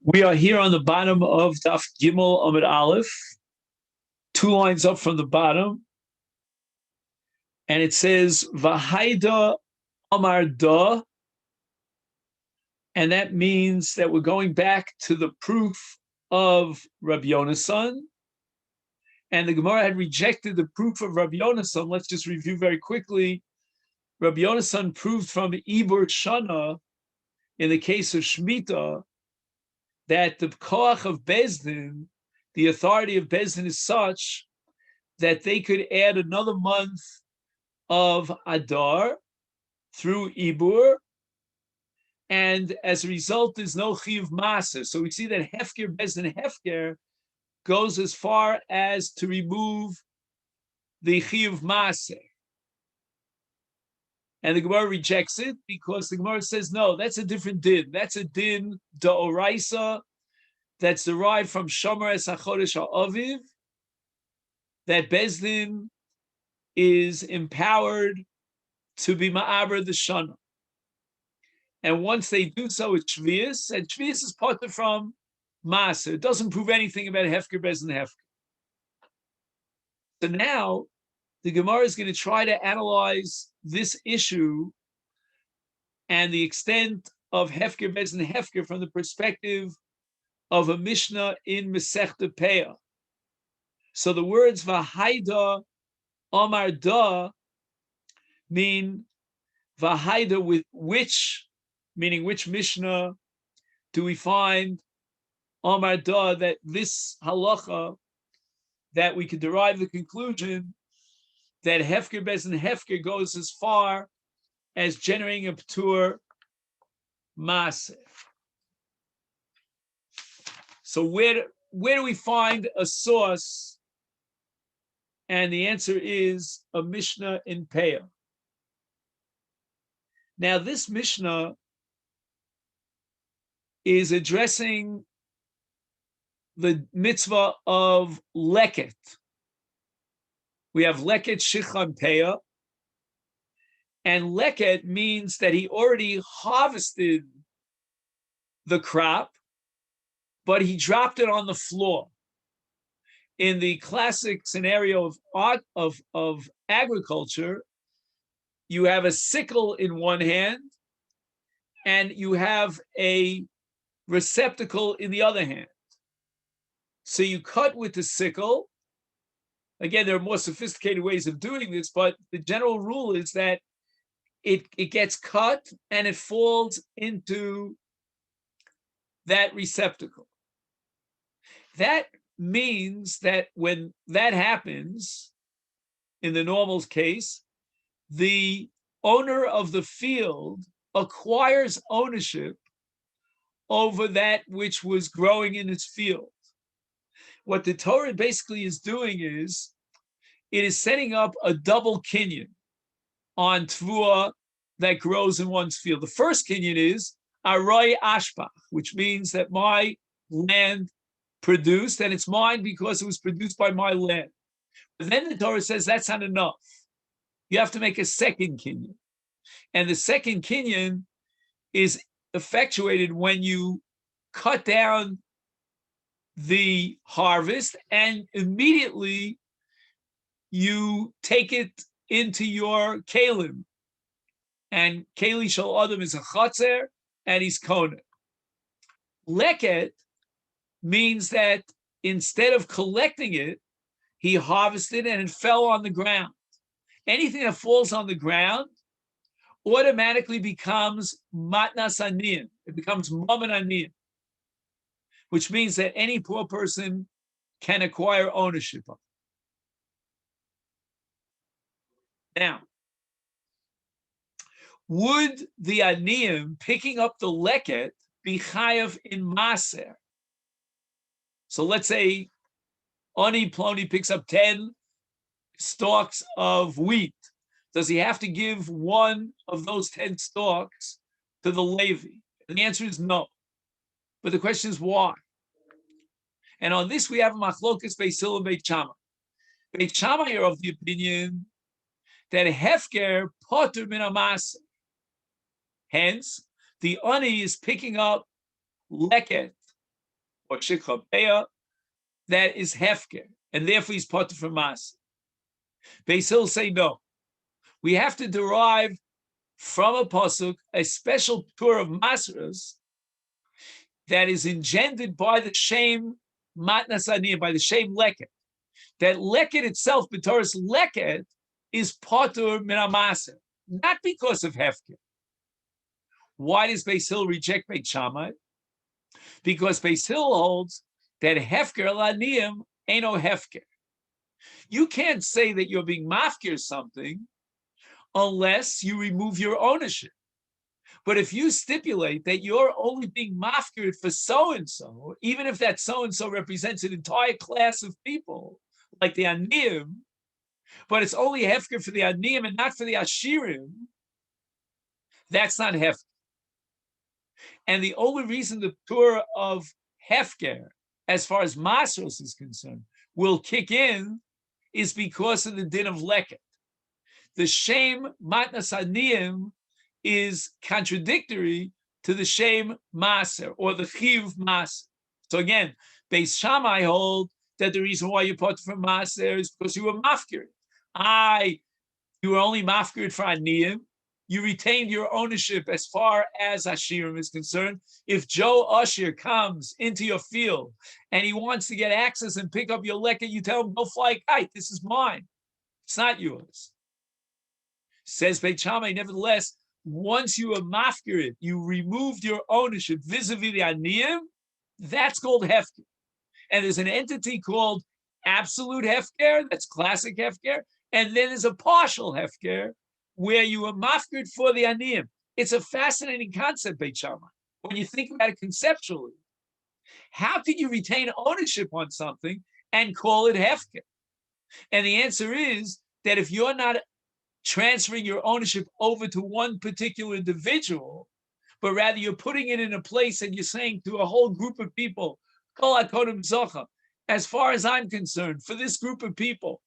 We are here on the bottom of Daf Gimel Amud Aleph, 2 lines up from the bottom, and it says V'haida Amar Da, and that means that we're going back to the proof of Rabbi Yonasan, and the Gemara had rejected the proof of Rabbi Yonasan. Let's just review very quickly. Rabbi Yonasan proved from Ibur Shana, in the case of Shemitah, that the koach of Bezdin, the authority of Bezdin, is such that they could add another month of Adar through Ibur, and as a result, there's no chiyuv maser. So we see that Hefker, Bezdin Hefker, goes as far as to remove the chiyuv maser. And the Gemara rejects it because the Gemara says, no, that's a different din. That's a din da'oraisa that's derived from Shomer es HaChodesh HaAviv, that Bezdin is empowered to be ma'aber the Shana. And once they do so, it's Shvius, and Shvius is parted from Maser. It doesn't prove anything about Hefker, Bezdin, Hefker. So now, the Gemara is going to try to analyze this issue and the extent of Hefker, Bezdin, Hefker from the perspective of a Mishnah in Masechet Peah. So the words V'haida Amar Da mean V'haida, with which, meaning which Mishnah do we find Amar Da, that this halacha, that we could derive the conclusion that Hefker, Bezdin, Hefker goes as far as generating a P'tur Maser. So where do we find a source? And the answer is a Mishnah in Peah. Now this Mishnah is addressing the mitzvah of leket. We have leket shichan Peah, and leket means that he already harvested the crop, but he dropped it on the floor. In the classic scenario of art of agriculture, you have a sickle in one hand, and you have a receptacle in the other hand. So you cut with the sickle. Again, there are more sophisticated ways of doing this, but the general rule is that it gets cut and it falls into that receptacle. That means that when that happens, in the normal case, the owner of the field acquires ownership over that which was growing in his field. What the Torah basically is doing is, it is setting up a double kinyan on tvua that grows in one's field. The first kinyan is aroi ashpach, which means that my land produced, and it's mine because it was produced by my land. But then the Torah says that's not enough. You have to make a second kinyan. And the second kinyan is effectuated when you cut down the harvest and immediately you take it into your kalim. And keli shel adam is a chatzer, and he's kona. Leket means that instead of collecting it, he harvested and it fell on the ground. Anything that falls on the ground automatically becomes matnas aniyin. It becomes mammon aniyin, which means that any poor person can acquire ownership of it. Now, would the aniyim picking up the leket be chayav in maser? So let's say Ani Ploni picks up 10 stalks of wheat. Does he have to give one of those 10 stalks to the Levi? And the answer is no. But the question is why? And on this we have machlokas Beis Hillel and Beit Shammai. Beit Shammai are of the opinion that hefker poter min hamaseh. Hence, the ani is picking up leket or Shikha that is hefker, and therefore he's potter from Maser. Beis Hillel say no. We have to derive from a pasuk a special Torah of Maseres that is engendered by the shame matnas aniyim, by the shame leket. That leket itself, b'Torah's leket, is potter min hamaser, not because of hefker. Why does Beis Hillel reject Beit Shammai? Because Beis Hillel holds that hefker laniyim ain't no hefker. You can't say that you're being mafkir something unless you remove your ownership. But if you stipulate that you're only being mafkir for so-and-so, even if that so-and-so represents an entire class of people, like the aniyim, but it's only hefker for the aniyim and not for the ashirim, that's not hefker. And the only reason the Torah of hefker, as far as Masros is concerned, will kick in is because of the din of leket. The shame matnas aniyim is contradictory to the shame maser, or the chiv maser. So again, Beis Shammai hold that the reason why you put from maser is because you were mafkir. You were only mafkir for aniyim. You retained your ownership as far as Ashirim is concerned. If Joe Usher comes into your field and he wants to get access and pick up your leket, you tell him, go fly a kite. This is mine. It's not yours. Says Beit Shammai, nevertheless, once you are mafkir it, you removed your ownership vis-a-vis the aniyim, that's called hefker. And there's an entity called absolute hefker, that's classic hefker, and then there's a partial hefker, where you are mafkir for the aniyim. It's a fascinating concept, Beit Shammai. When you think about it conceptually, how can you retain ownership on something and call it hefker? And the answer is that if you're not transferring your ownership over to one particular individual, but rather you're putting it in a place and you're saying to a whole group of people, as far as I'm concerned, for this group of people,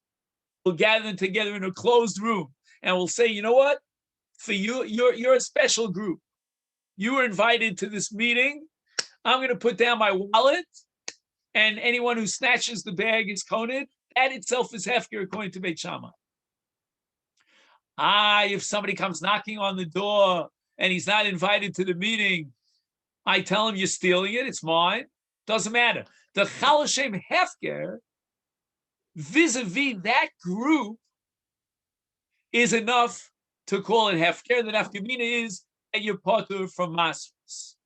we'll gather them together in a closed room and we'll say, you know what? For you, you're a special group. You were invited to this meeting. I'm going to put down my wallet, and anyone who snatches the bag is coned. That itself is hefker according to Beit Shammai. If somebody comes knocking on the door and he's not invited to the meeting, I tell him, you're stealing it, it's mine. Doesn't matter. The Chal Hashem hefker vis-a-vis that group is enough to call it hefker. The nafkamina is that you're potter from masros.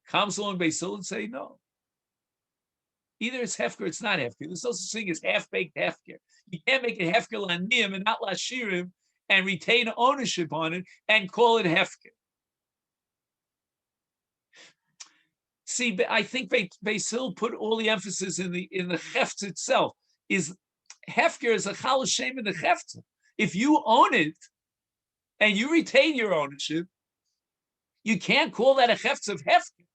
Comes along Beis Hillel and say no. Either it's hefker, it's not hefker. There's no such thing as half-baked hefker. You can't make it hefker laniyim and not lashirim and retain ownership on it and call it hefker. See, I think Beis Hillel put all the emphasis in the hefts itself. Is hefker is a chal Hashem in the hefts. If you own it and you retain your ownership, you can't call that a hefts of hefker.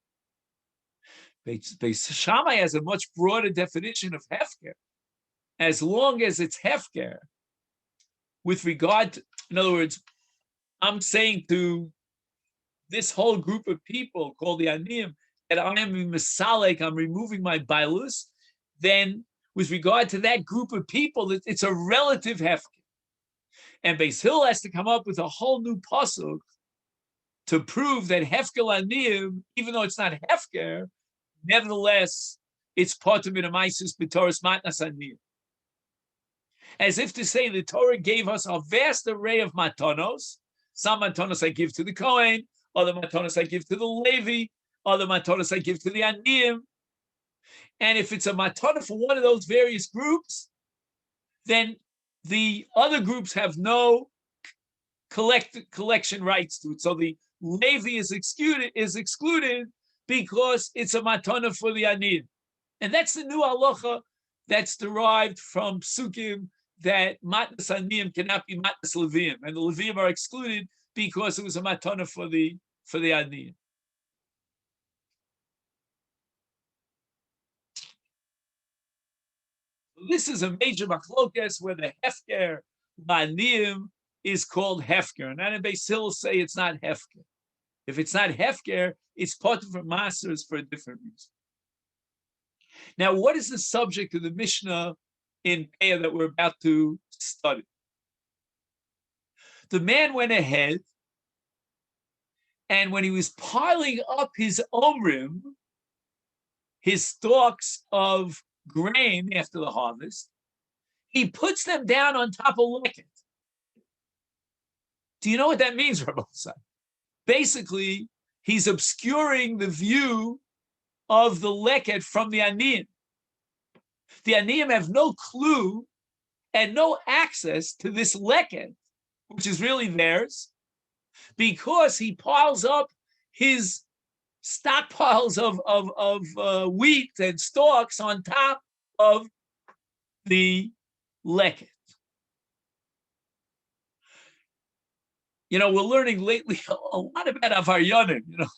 Beis Shammai has a much broader definition of hefker. As long as it's hefker, with regard to, in other words, I'm saying to this whole group of people called the aniyim that I am misalek, I'm removing my bailus, then with regard to that group of people, it's a relative hefker. And Beis Hillel has to come up with a whole new pasuk to prove that hefker laniyim, even though it's not hefker, nevertheless, it's potem in a maisus b'Torah's matnas aniyim. As if to say the Torah gave us a vast array of matanos. Some matanos I give to the Kohen, other matanos I give to the Levi, other matanos I give to the aniyim. And if it's a matana for one of those various groups, then the other groups have no collection rights to it. So the Levi is excluded because it's a matana for the aniyim. And that's the new halacha that's derived from psukim that matnas aniyim cannot be matnas leviim, and the leviim are excluded because it was a matana for the aniyim. This is a major machlokes where the hefker aniyim is called hefker, and then Beis Hillel say it's not hefker. If it's not hefker, it's part of masers for a different reason. Now, what is the subject of the Mishnah in Peah that we're about to study? The man went ahead, and when he was piling up his omrim, his stalks of grain after the harvest, he puts them down on top of leket. Do you know what that means, Rabbi Sai? Basically, he's obscuring the view of the leket from the aniyim. The aniyim have no clue and no access to this leket, which is really theirs, because he piles up his stockpiles of wheat and stalks on top of the leket. You know, we're learning lately a lot about avaryanim, you know,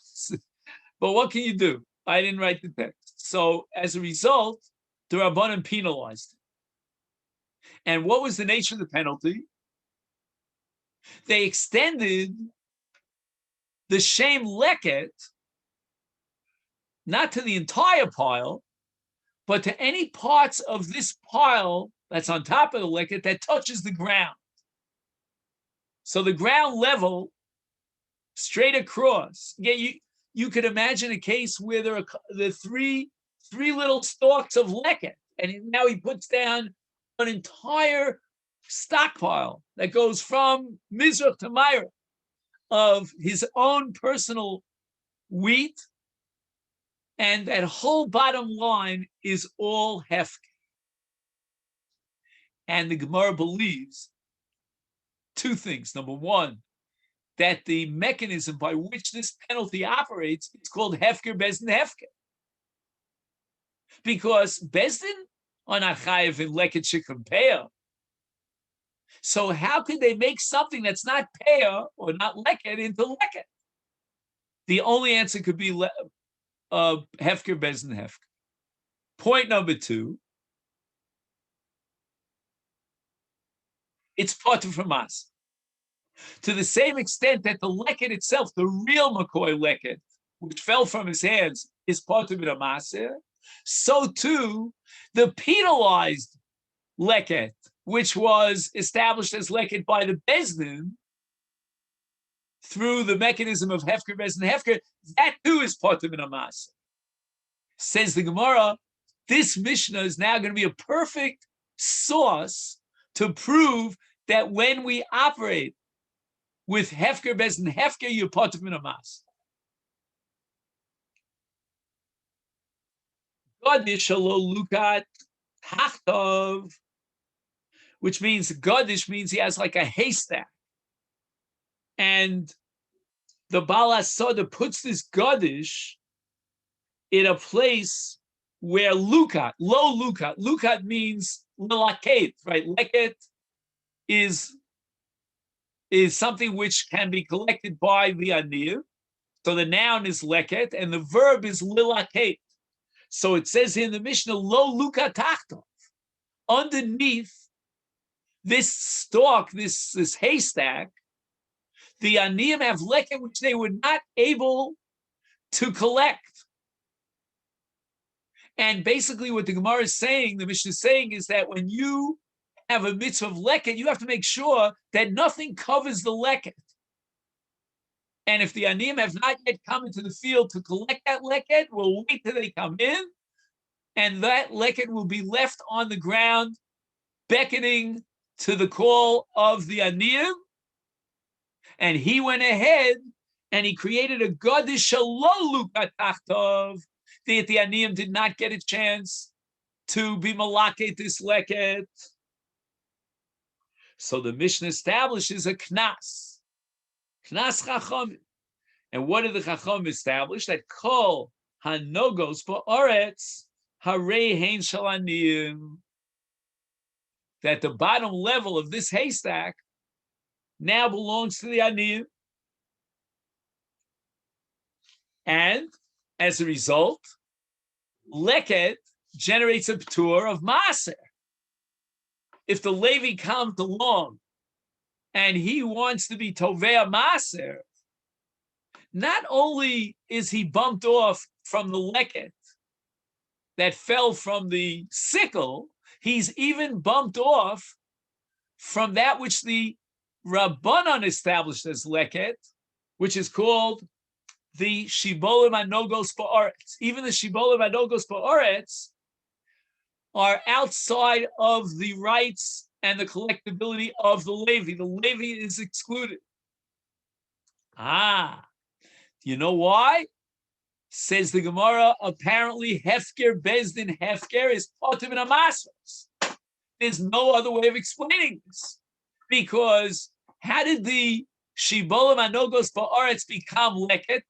but what can you do? I didn't write the text. So as a result, the Rabbanim penalized him. And what was the nature of the penalty? They extended the shame leket not to the entire pile, but to any parts of this pile that's on top of the leket that touches the ground. So the ground level, straight across. Yeah, you could imagine a case where there are the three little stalks of leket, and now he puts down an entire stockpile that goes from Mizrach to Myra of his own personal wheat, and that whole bottom line is all hefker. And the Gemara believes two things. Number one, that the mechanism by which this penalty operates is called hefker, bezdin, hefker. Because bezdin are not chayev in leket shikram peah. So how could they make something that's not peah or not leket into leket? The only answer could be hefker, bezdin, hefker. Point number two, it's potter from us. To the same extent that the leket itself, the real McCoy leket, which fell from his hands, is potter min hamaser, so too the penalized leket, which was established as leket by the bezdin through the mechanism of hefker, bezdin, hefker, that too is potter min hamaser. Says the Gemara, this Mishnah is now going to be a perfect source to prove that when we operate with hefker, bezdin, hefker, you're potter min hamaser. Gadish alo lukat tachtov, which means Gadish means he has like a haystack. And the Baal HaSoda puts this Gadish in a place where lukat, low lukat means laket, right? Leket is something which can be collected by the anir. So the noun is leket, and the verb is lilaket. So it says here in the Mishnah, lo luka tachtov. Underneath this stalk, this haystack, the aniyim have leket which they were not able to collect. And basically what the Gemara is saying, the Mishnah is saying, is that when you have a mitzvah of leket, you have to make sure that nothing covers the leket. And if the aniyim have not yet come into the field to collect that leket, we'll wait till they come in, and that leket will be left on the ground, beckoning to the call of the aniyim. And he went ahead and he created a gadish shelo lukat tachtov, that the aniyim did not get a chance to be malaket this leket. So the Mishnah establishes a knas chacham. And what did the chacham establish? That kol hanogos ba'aretz harei hein shel aniyim. That the bottom level of this haystack now belongs to the aniyim. And as a result, leket generates a ptur of maaser. If the Levi comes along and he wants to be tovea maaser, not only is he bumped off from the leket, that fell from the sickle, he's even bumped off from that which the Rabbanan established as leket, which is called the shibolim anogos ba'aretz. Even the shibolim anogos ba'aretz are outside of the rights and the collectability of the Levi. The Levi is excluded. You know why? Says the Gemara, apparently Hefker Bezdin Hefker is Potim and Amasros. There's no other way of explaining this. Because how did the Shibolim Anogos Ba'aretz become Leket?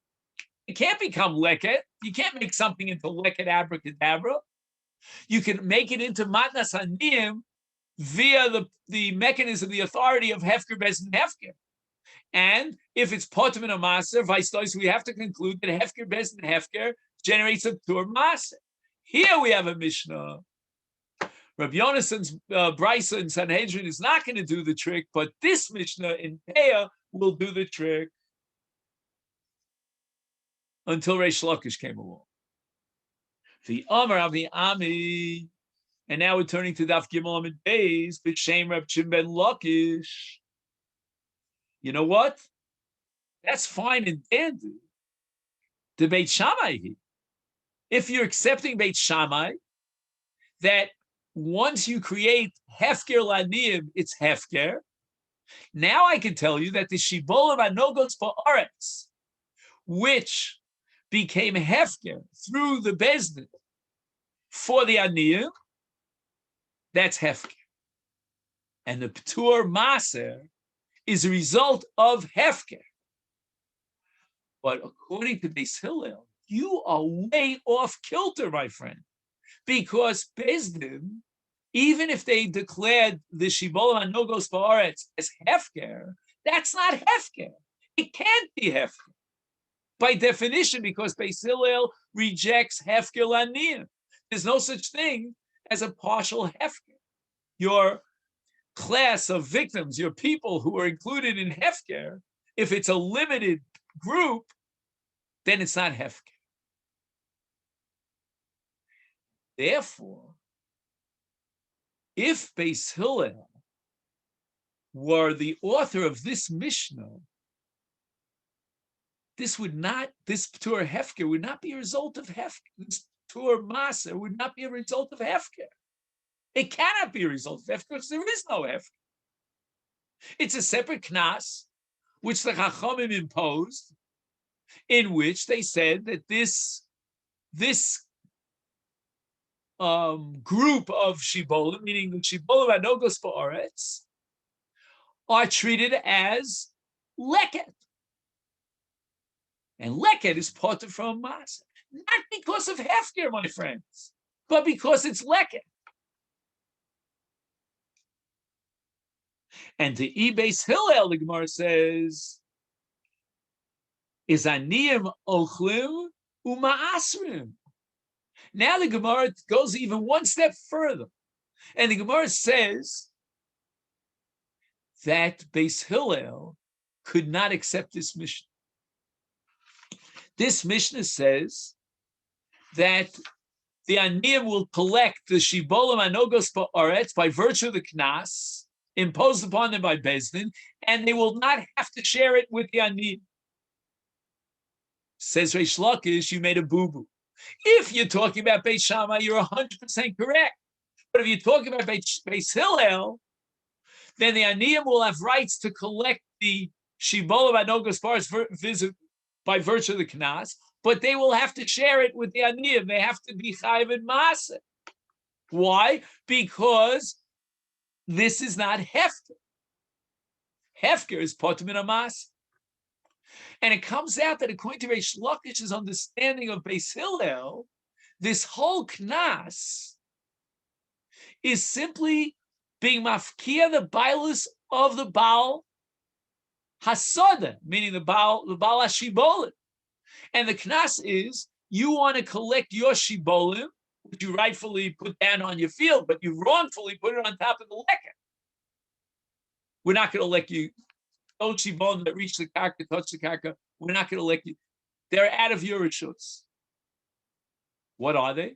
It can't become Leket. You can't make something into Leket Abracadabra. You can make it into Matnas Haniyim via the mechanism, the authority of Hefker Bezdin Hefker. And if it's potem and a maser, vice versa, we have to conclude that hefker bezdin hefker generates a pur maser. Here we have a Mishnah. Rabbi Yonason's Brisa in Sanhedrin is not going to do the trick, but this Mishnah in Peah will do the trick until Reish Lakish came along. The Amar Avi Ami, and now we're turning to Daf Gimel Amid Beis, B'Shem Reb Shimon ben Lakish. You know what? That's fine and dandy. The Beit Shammai, if you're accepting Beit Shammai, that once you create Hefker Laniyim, it's Hefker. Now I can tell you that the Shibolim Anogos Ba'aretz, which became Hefker through the Bezdin for the Aniyim, that's Hefker. And the Ptur Maser is a result of Hefker. But according to Beis Hillel, you are way off kilter, my friend. Because Bezdin, even if they declared the Shibolim Anogos Ba'aretz as Hefker, that's not Hefker. It can't be Hefker. By definition, because Beis Hillel rejects Hefker Laniyim. There's no such thing as a partial Hefker. Your class of victims, your people who are included in Hefker, if it's a limited group, then it's not Hefker. Therefore, if Beis Hillel were the author of this Mishnah, this Ptur Hefker would not be a result of Hefker. This Ptur Maser would not be a result of Hefker. It cannot be a result of Hefker because there is no Hefker. It's a separate knas, which the Chachamim imposed, in which they said that this group of Shibolim, meaning the Shibolim Anogos Ba'aretz, are treated as Leket. And Leket is parted from Maser. Not because of Hefker, my friends, but because it's Leket. And to Beis Hillel, the Gemara says, is Aniyim Ochlim Uma'asrim. Now the Gemara goes even one step further. And the Gemara says that Beis Hillel could not accept this Mishnah. This Mishnah says that the Aniyim will collect the Shibolim Anogos Ba'aretz by virtue of the Knas, imposed upon them by Bezdin, and they will not have to share it with the Aniyim. Says Reish Lakish, you made a boo-boo. If you're talking about Beit Shammai, you're 100% correct. But if you're talking about Beis Hillel, then the Aniyim will have rights to collect the Shibolim Anogos Ba'aretz by virtue of the Knas, but they will have to share it with the Aniyim. They have to be Chayiv and Maaseh. Why? Because this is not Hefker. Hefker is Potem and Amas. And it comes out that according to Reish Lakish's understanding of Beis Hillel, this whole Knas is simply being mafkia the bailus of the Baal Hasoda, meaning the Baal Hashibolim. And the Knas is, you want to collect your Shibolim, which you rightfully put down on your field, but you wrongfully put it on top of the Leket. We're not going to let you, those Shibolim that reach the Karka, touch the Karka, we're not going to let you. They're out of your rishus. What are they?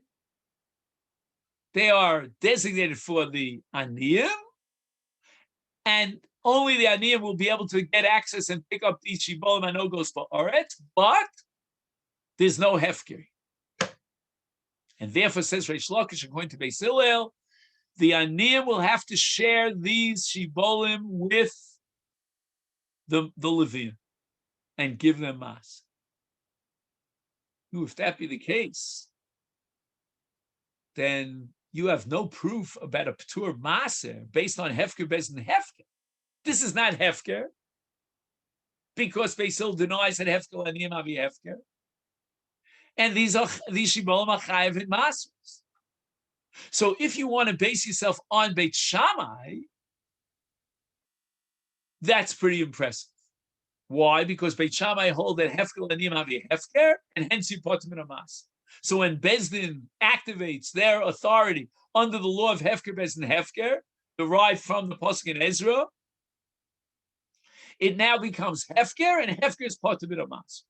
They are designated for the aniyim, and only the aniyim will be able to get access and pick up these shibolim anogos ba'aretz, but there's no hefker. And therefore, says Reish Lakish, according to Beis Hillel, the aniyim will have to share these shibolim with the Levium and give them mas. If that be the case, then you have no proof about a p'tur maser based on hefker based on hefker. This is not hefker because Beis Hillel denies that hefker aniyim avi hefker, and these shibolim are chayav in masers. So if you want to base yourself on Beit Shammai, that's pretty impressive. Why? Because Beit Shammai hold that hefker aniyim avi hefker, and hence you put them in a mas. So when Bezdin activates their authority under the law of hefker Bezdin hefker, derived from the pasuk in Ezra, it now becomes hefker, and hefker is put them in a mas.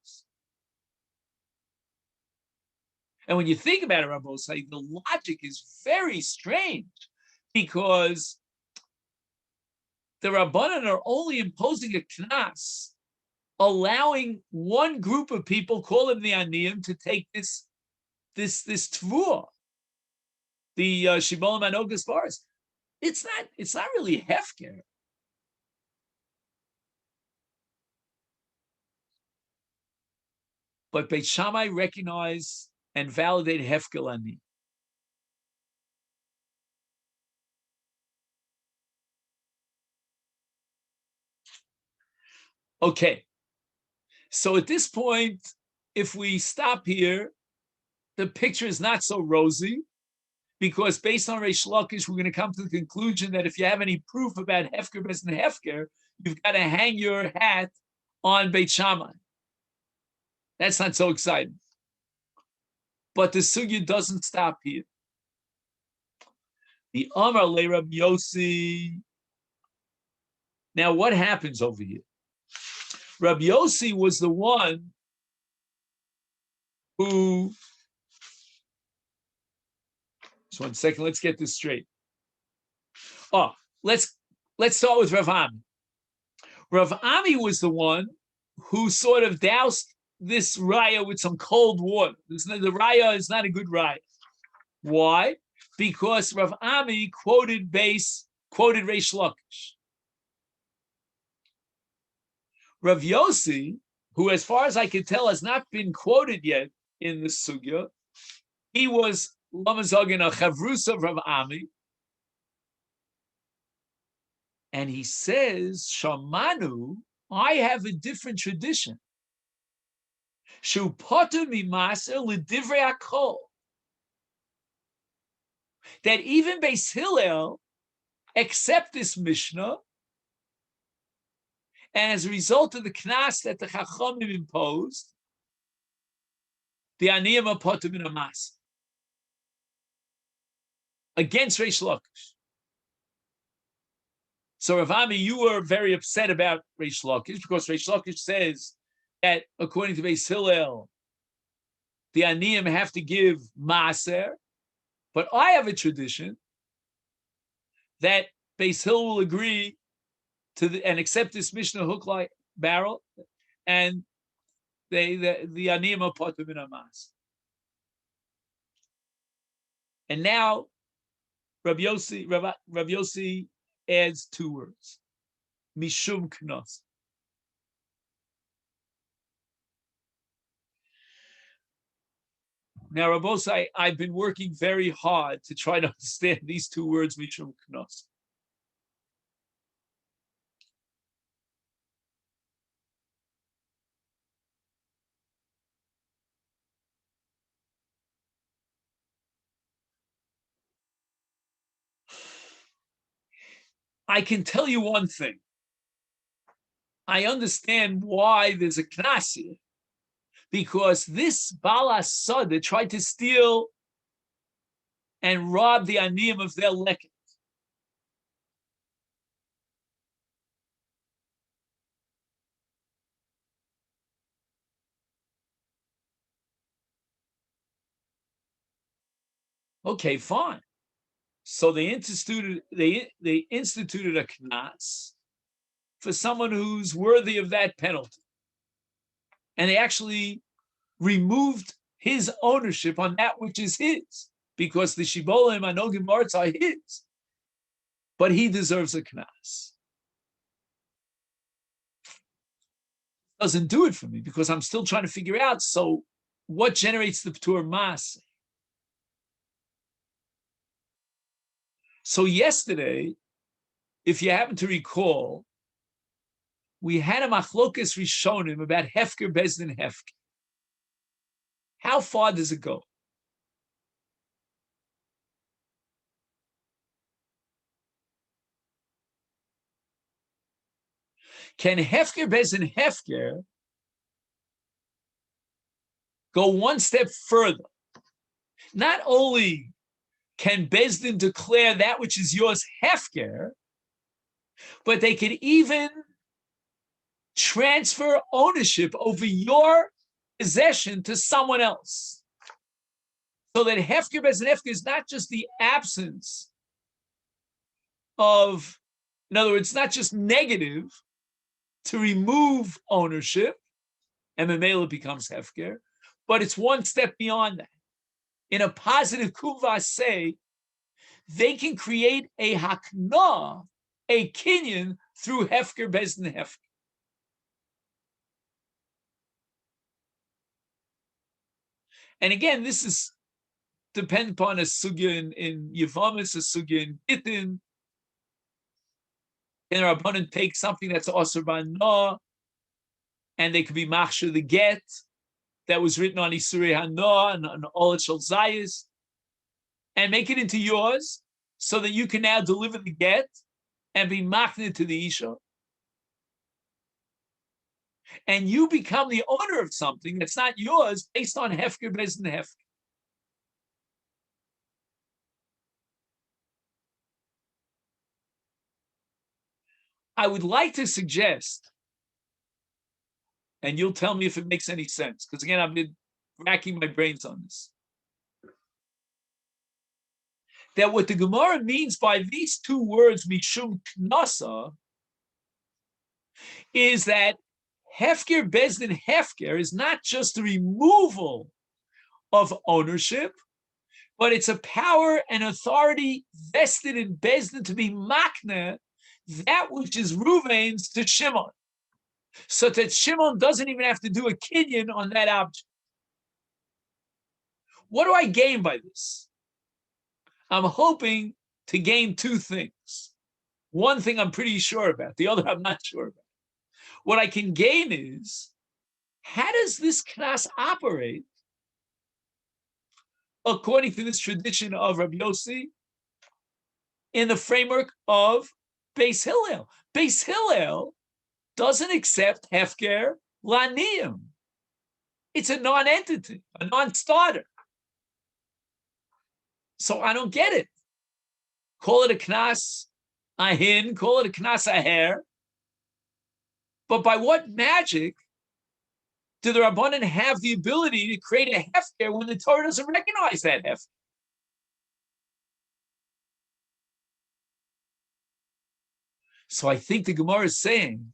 And when you think about it, Rabbi say the logic is very strange because the Rabbanan are only imposing a knas, allowing one group of people, call them the Aniyim, to take this tvua, the Shibolim Anogas bars. It's not really hefker. But Beit Shammai recognize and validate hefker ani. Okay, so at this point, if we stop here, the picture is not so rosy, because based on Reish Lakish, we're going to come to the conclusion that if you have any proof about hefker bes and hefker, you've got to hang your hat on Beit Shammai. That's not so exciting. But the sugya doesn't stop here. The Amar le Rabbi Yossi. Now, what happens over here? Rabbi Yossi was the one who. Just 1 second. Let's get this straight. Oh, let's start with Rav Ami. Rav Ami was the one who sort of doused this raya with some cold water. The raya is not a good raya. Why? Because Rav Ami quoted Reish Lakish. Rav Yossi, who, as far as I can tell, has not been quoted yet in the sugya, he was Lamazagin a chavrus of Rav Ami, and he says, Shamanu, I have a different tradition. Shu poter mimaser l'divrei hakol. That even Beis Hillel accept this Mishnah, and as a result of the knas that the Chachamim imposed, the aniyim are poter min hamas against Reish Lakish. So Rav Ami, you were very upset about Reish Lakish because Reish Lakish says that according to Beis Hillel, the aniyim have to give maaser, but I have a tradition that Beis Hillel will agree to and accept this Mishnah hook like barrel, and the aniyim are poter min hamas. And now Rav Yossi adds 2 words, mishum knos. Now, Rabosai, I've been working very hard to try to understand these 2 words, mishum knos. I can tell you one thing. I understand why there's a knas here, because this Bala Sada tried to steal and rob the aniyim of their leket. Okay, fine. So they instituted a knas for someone who's worthy of that penalty. And they actually removed his ownership on that which is his, because the shibolim anogim arts are his. But he deserves a knas. Doesn't do it for me because I'm still trying to figure out, so what generates the ptur mas? So yesterday, if you happen to recall, we had a machlokas rishonim about hefker bezdin hefker. How far does it go? Can hefker bezdin hefker go one step further? Not only can bezdin declare that which is yours hefker, but they could even transfer ownership over your possession to someone else. So that hefker bezdin hefker is not just the absence of, in other words, not just negative to remove ownership, and Memela becomes hefker, but it's one step beyond that. In a positive kuvas say, they can create a hakna, a kinyan, through hefker bezdin hefker. And again, this is dependent upon a sugya in Yevamis, a sugya in Gittin. And our opponent takes something that's osir b'ana, and they could be machshir the get that was written on Isurei Hana and on Olet Shel Zayis, and make it into yours, so that you can now deliver the get and be machne to the isha, and you become the owner of something that's not yours based on hefker bezdin hefker. I would like to suggest, and you'll tell me if it makes any sense, because again, I've been racking my brains on this, that what the Gemara means by these two words, mishum knasa, is that hefker bezdin hefker is not just the removal of ownership, but it's a power and authority vested in bezdin to be makna that which is Ruvain's to Shimon, so that Shimon doesn't even have to do a kinyan on that object. What do I gain by this? I'm hoping to gain two things. One thing I'm pretty sure about, the other I'm not sure about. What I can gain is, how does this knas operate according to this tradition of Rabbi Yossi in the framework of Beis Hillel? Beis Hillel doesn't accept hefker laniyim. It's a non-entity, a non-starter. So I don't get it. Call it a knas ahin, call it a knas aher. But by what magic do the Rabbanan have the ability to create a hefker when the Torah doesn't recognize that hefker? So I think the Gemara is saying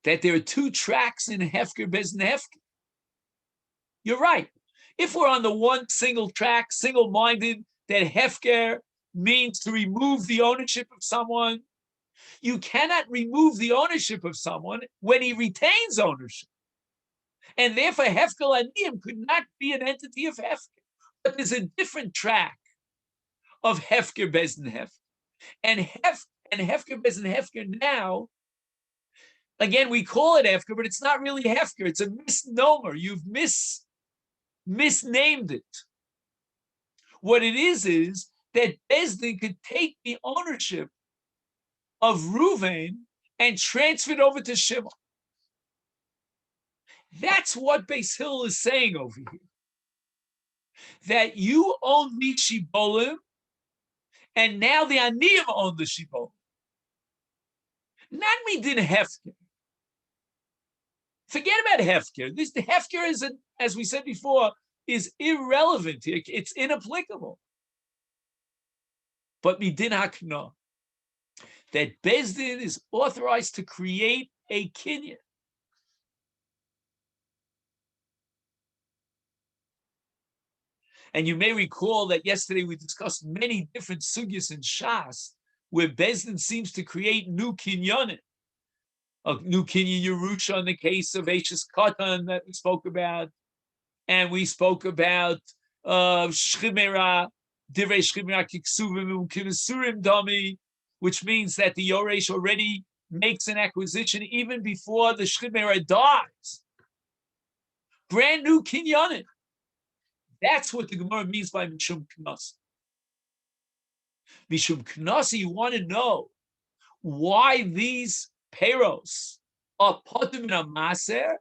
that there are two tracks in hefker bezdin hefker. You're right. If we're on the one single track, single-minded, that hefker means to remove the ownership of someone, you cannot remove the ownership of someone when he retains ownership. And therefore, hefker laniyim could not be an entity of hefker. But there's a different track of hefker bezdin hefker. And hefker bezdin hefker now, again, we call it hefker, but it's not really hefker. It's a misnomer. You've misnamed it. What it is that Bezdin could take the ownership of Ruvain and transfer it over to Shimon. That's what Beis Hillel is saying over here. That you own the Shibolim, and now the Aniyim own the Shibolim. Not me din Hefker. Forget about Hefker. The Hefker is, as we said before, is irrelevant here. It's inapplicable. but midin hakna, that Beis Din is authorized to create a kinyan. And you may recall that yesterday we discussed many different sugyas in Shas where Beis Din seems to create new kinyanim. A new kinyan Yerusha in the case of Eishes Katan that we spoke about. And we spoke about Shchimera, Divrei Shchimera Kiksuvim Kivisurim Dami, which means that the Yoresh already makes an acquisition even before the Shchimera dies. Brand new kinyanim. That's what the Gemara means by Mishum Knas. Mishum Knas, you want to know why these peros are potim in a maser?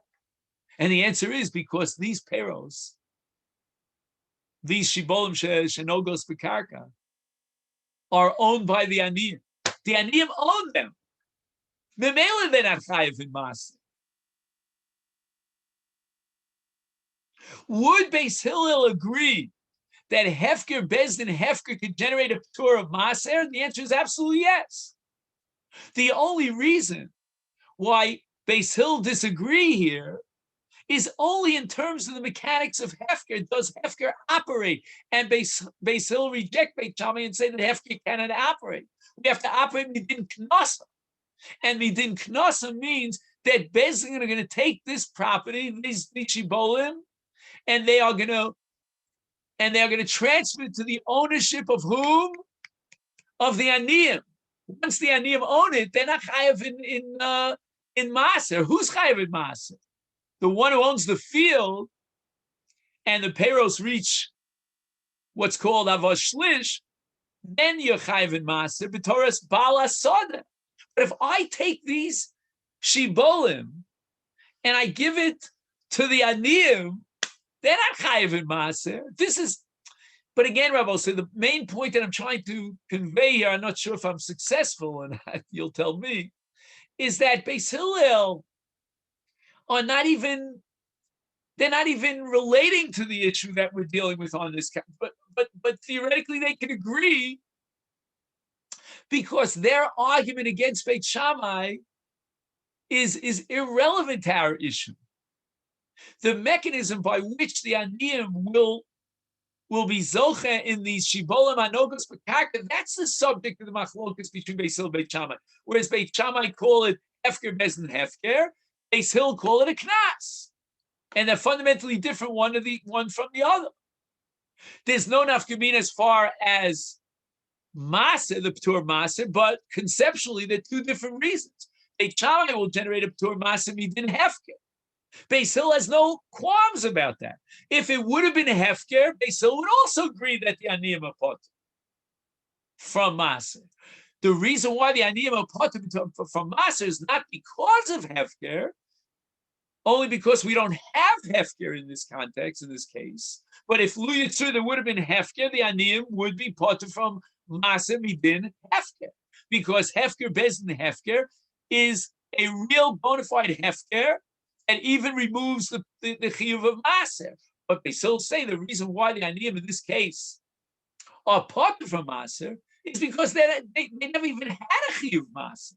And the answer is because these peros, these shibolim shenogos bekarka, are owned by the aniyim. The aniyim own them. Memela they're not chayiv in maser. Would Beis Hillel agree that Hefker Beis Din Hefker could generate a p'tur of Maser? The answer is absolutely yes. The only reason why Beis Hillel disagree here is only in terms of the mechanics of Hefker. Does Hefker operate? And Beis Hillel reject Beit Shammai and say that Hefker cannot operate. We have to operate midin knasa. And midin knasa means that Beis Din are going to take this property, these shibolim, and they are going to transfer it to the ownership of whom? Of the aniyim. Once the aniyim own it, they're not chayav in maser. Who's chayav in maser? The one who owns the field, and the peros reach what's called avos shlish, then you're chayav in maser b'toras bala soda. But if I take these shibolim and I give it to the aniyim, they're not chayiv in maser. This is, but again, Rabbi, so the main point that I'm trying to convey here, I'm not sure if I'm successful, and you'll tell me, is that Beis Hillel are not even relating to the issue that we're dealing with on this. But theoretically they can agree because their argument against Beit Shammai is irrelevant to our issue. The mechanism by which the aniyim will be zoche in these shibolim anogos bekarka, that's the subject of the machlokas between Beis Hillel and Beit Shammai. Whereas Beit Shammai call it hefker Beis Din hefker, Beis Hillel call it a knas, and they're fundamentally different one from the other. There's no nafkamina as far as maser, the p'tur maser, but conceptually they're two different reasons. Beit Shammai will generate a p'tur maser midin hefker. Beis Hillel has no qualms about that. If it would have been hefker, Beis Hillel would also agree that the aniyim are potter from maser. The reason why the aniyim are potter from maser is not because of hefker, only because we don't have hefker in this context, in this case. But if lu yitzur there would have been hefker, the aniyim would be potter from maser midin hefker, because hefker Beis Din hefker is a real bona fide hefker, and even removes the chiyuv of maser. But they still say the reason why the aniyim in this case are potter from maser is because they never even had a chiyuv maser.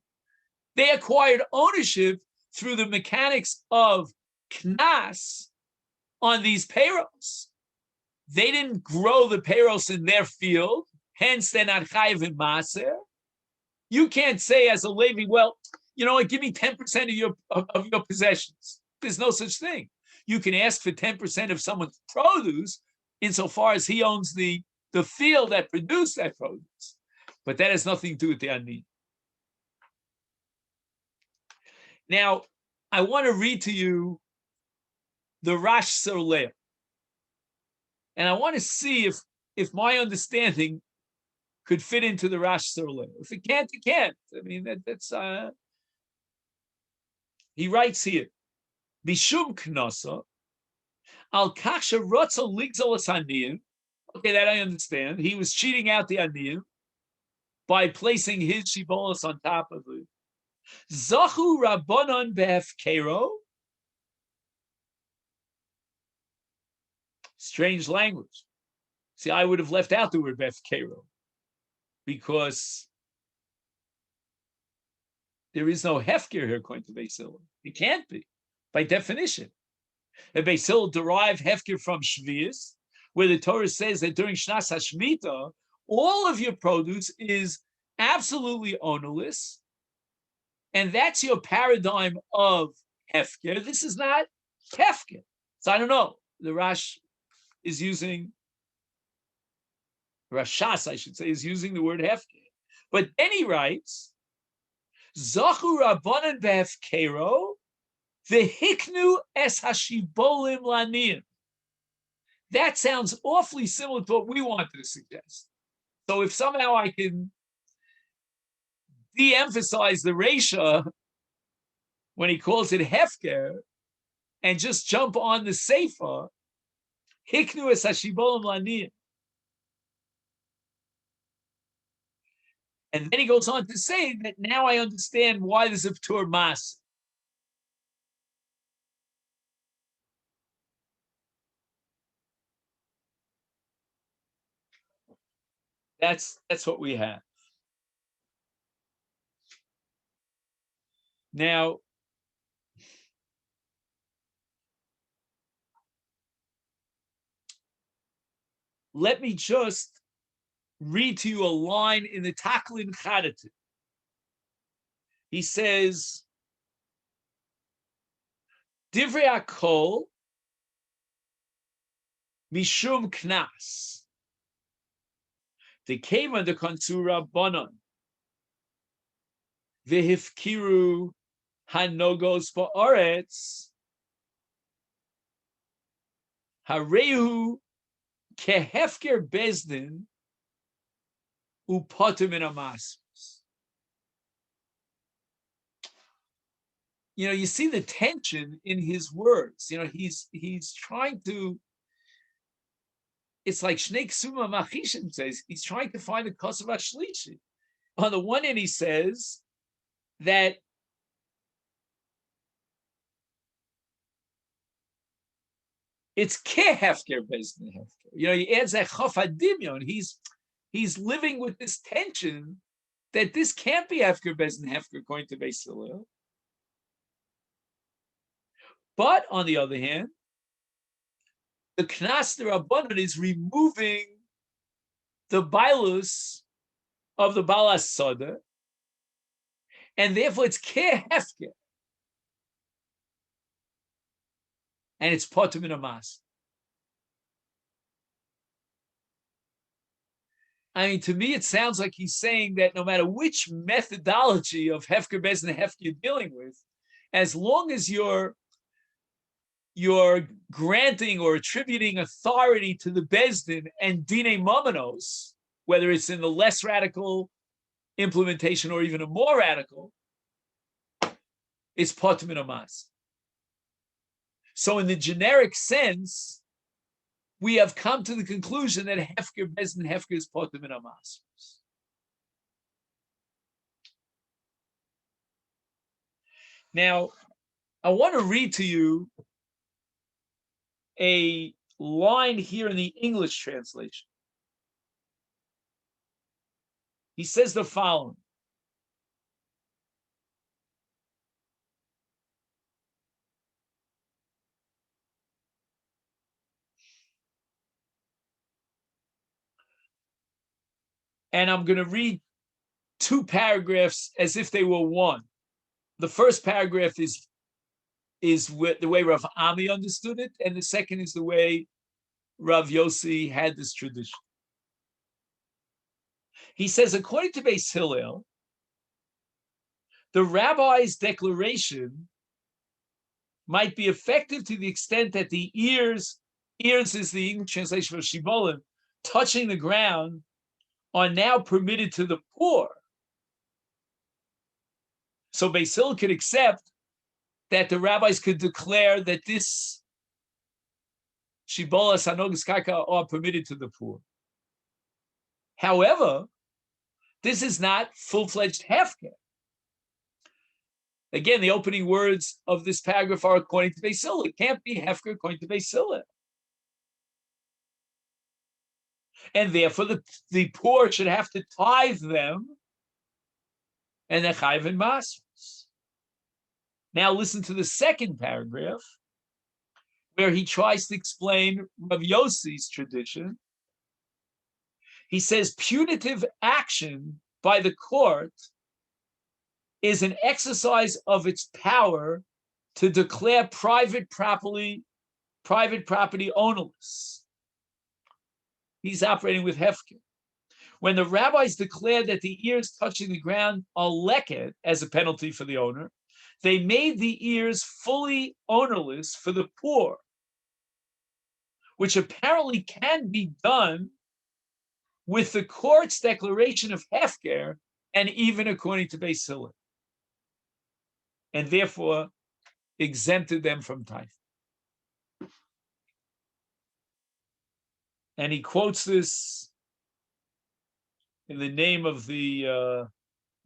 They acquired ownership through the mechanics of knas on these peros. They didn't grow the peros in their field, hence they're not chayiv in maser. You can't say as a Levi, well, you know what, give me 10% of your possessions. There's no such thing. You can ask for 10% of someone's produce insofar as he owns the field that produced that produce. But that has nothing to do with the ani. Now, I want to read to you the Rash Soleh. And I want to see if my understanding could fit into the Rash Soleh. If it can't, it can't. I mean, that's he writes here, Bishum Knasa, Al Kasha Rotza Ligzal Aniyim. Okay, that I understand. He was cheating out the Aniyim by placing his shibolos on top of it. Zachu Rabbanon Behefkero. Strange language. See, I would have left out the word Behefkero. because there is no hefker here according to Beis Hillel. It can't be, by definition. And Beis Hillel derived hefker from Shvius, where the Torah says that during Shnas HaShmita, all of your produce is absolutely ownerless, and that's your paradigm of hefker. This is not hefker. So I don't know. The Rash is using, Rashas, I should say, is using the word hefker. But then he writes, Zachu Rabbanan behefkero, v'hiknu es hashibolim laniyim. That sounds awfully similar to what we wanted to suggest. So if somehow I can de-emphasize the Reisha when he calls it hefker and just jump on the Seifa, hiknu es hashibolim laniyim. And then he goes on to say that now I understand why there's a P'tur Mas. That's what we have. Now, let me just read to you a line in the Taklin Chadatu. He says, Divrei HaKol Mishum Knas. They came under Kansura Bonon. Vehifkiru Hanogos Ba'aretz. Harehu Kehefker Bezdin Upotim in Amas. You see the tension in his words. He's trying to. It's like Shnei Ksuma Machishim says. He's trying to find a Kosav Shlishi. On the one hand, he says that it's Kehefker Bezdin Hefker. He adds that Chaf Hadimyon. He's living with this tension that this can't be Hefker Bezdin Hefker according to Beis Hillel. But on the other hand, the Knas D'Rabbanan is removing the bailus of the Balas Soda, and therefore it's Kehefker. And it's Potim in Amas. I mean, to me, it sounds like he's saying that no matter which methodology of Hefker Bezdin Hefker you're dealing with, as long as you're granting or attributing authority to the Bezdin and Dine Momenos, whether it's in the less radical implementation or even a more radical, it's Potim in Amas. So in the generic sense, we have come to the conclusion that Hefker Bezdin Hefker is Potim in Amas. Now, I want to read to you a line here in the English translation. He says the following. And I'm going to read two paragraphs as if they were one. The first paragraph is the way Rav Ami understood it, and the second is the way Rav Yossi had this tradition. He says, according to Beis Hillel, the rabbi's declaration might be effective to the extent that the ears is the English translation of Shibolim, touching the ground, are now permitted to the poor. So Beis Hillel could accept that the rabbis could declare that this Shibola Sanogas Karka are permitted to the poor. However, this is not full-fledged hefker. Again, the opening words of this paragraph are according to Beis Hillel. It can't be hefker according to Beis Hillel. and therefore the poor should have to tithe them, and they're chayiv in masros. Now listen to the second paragraph, where he tries to explain Rav Yossi's tradition. He says punitive action by the court is an exercise of its power to declare private property ownerless. He's operating with hefker. When the rabbis declared that the ears touching the ground are leket as a penalty for the owner, they made the ears fully ownerless for the poor, which apparently can be done with the court's declaration of hefker, and even according to Beis Hillel, and therefore exempted them from tithe. And he quotes this in the name of the